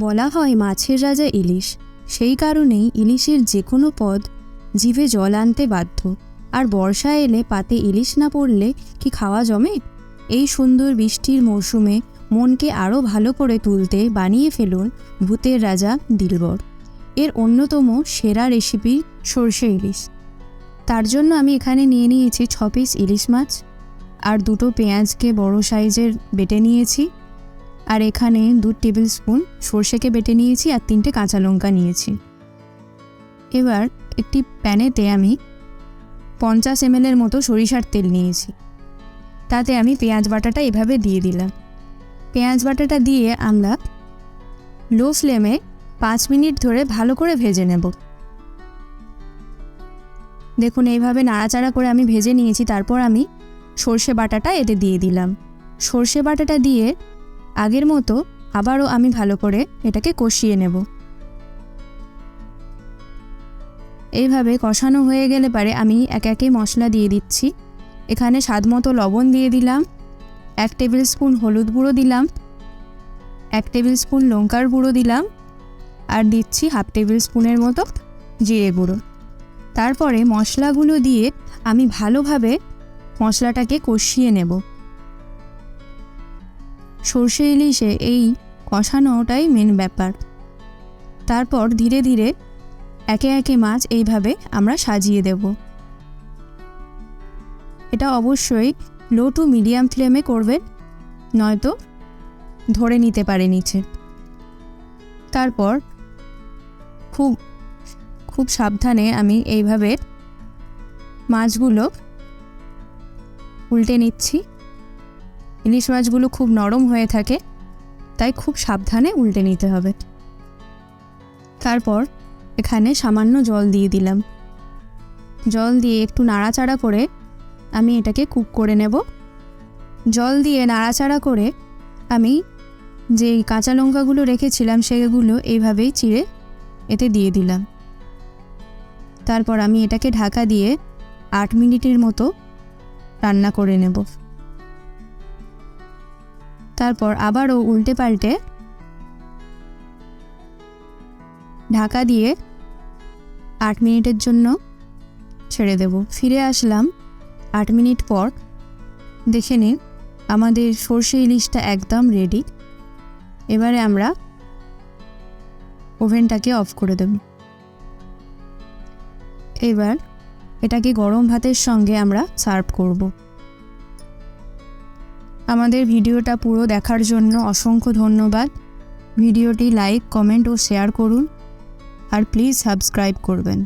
বলা হয় মাছের রাজা ইলিশ, সেই কারণেই ইলিশের যে কোনো পদ জিভে জল আনতে বাধ্য। আর বর্ষা এলে পাতে ইলিশ না পড়লে কি খাওয়া জমে? এই সুন্দর বৃষ্টির মৌসুমে মনকে আরও ভালো করে তুলতে বানিয়ে ফেলুন ভূতের রাজা দিলবর। এর অন্যতম সেরা রেসিপি সর্ষে ইলিশ। তার জন্য আমি এখানে নিয়ে নিয়েছি 6 পিস ইলিশ মাছ, আর 2টো পেঁয়াজকে বড় সাইজের বেটে নিয়েছি, আর এখানে 2 টেবিল স্পুন সর্ষেকে বেটে নিয়েছি, আর 3টে কাঁচা লঙ্কা নিয়েছি। এবার একটি প্যানেতে আমি 50 ml মতো সরিষার তেল নিয়েছি। তাতে আমি পেঁয়াজ বাটাটা এভাবে দিয়ে দিলাম। পেঁয়াজ বাটাটা দিয়ে আমরা লো ফ্লেমে 5 মিনিট ধরে ভালো করে ভেজে নেব। দেখুন এইভাবে নাড়াচাড়া করে আমি ভেজে নিয়েছি। তারপর আমি সর্ষে বাটাটা এতে দিয়ে দিলাম। সর্ষে বাটাটা দিয়ে আগের মতো আবারও আমি ভালো করে এটাকে কষিয়ে নেব। এইভাবে কষানো হয়ে গেলে পরে আমি একে একে মশলা দিয়ে দিচ্ছি। এখানে স্বাদমতো লবণ দিয়ে দিলাম, 1 টেবিল স্পুন হলুদ গুঁড়ো দিলাম, 1 টেবিল স্পুন লঙ্কার গুঁড়ো দিলাম, আর দিচ্ছি 1/2 টেবিল স্পুনের মতো জিরে গুঁড়ো। তারপরে মশলাগুলো দিয়ে আমি ভালোভাবে মশলাটাকে কষিয়ে নেব। সর্ষে ইলিশে এই কষানোটাই মেন ব্যাপার। তারপর ধীরে ধীরে একে একে মাছ এইভাবে আমরা সাজিয়ে দেব। এটা অবশ্যই লো টু মিডিয়াম ফ্লেমে করবেন, নয়তো ধরে নিতে পারে নিচে। তারপর খুব সাবধানে আমি এইভাবে মাছগুলো উল্টে নিচ্ছি। ইলিশ মাছগুলো খুব নরম হয়ে থাকে, তাই খুব সাবধানে উল্টে নিতে হবে। তারপর এখানে সামান্য জল দিয়ে দিলাম। জল দিয়ে একটু নাড়াচাড়া করে আমি এটাকে কুক করে নেব। জল দিয়ে নাড়াচাড়া করে আমি যে কাঁচা লঙ্কাগুলো রেখেছিলাম সেগুলো এইভাবেই চিড়ে এতে দিয়ে দিলাম। তারপর আমি এটাকে ঢাকা দিয়ে 8 মিনিটের মতো রান্না করে নেব। তারপর আবারও উল্টে পাল্টে ঢাকা দিয়ে 8 মিনিটের জন্য ছেড়ে দেব। ফিরে আসলাম 8 মিনিট পর। দেখে নিন আমাদের সর্ষে ইলিশটা একদম রেডি। এবারে আমরা ওভেনটাকে অফ করে দেব। এবার এটাকে গরম ভাতের সঙ্গে আমরা সার্ভ করব। আমাদের ভিডিওটা পুরো দেখার জন্য অসংখ্য ধন্যবাদ। ভিডিওটি লাইক, কমেন্ট ও শেয়ার করুন, আর প্লিজ সাবস্ক্রাইব করবেন।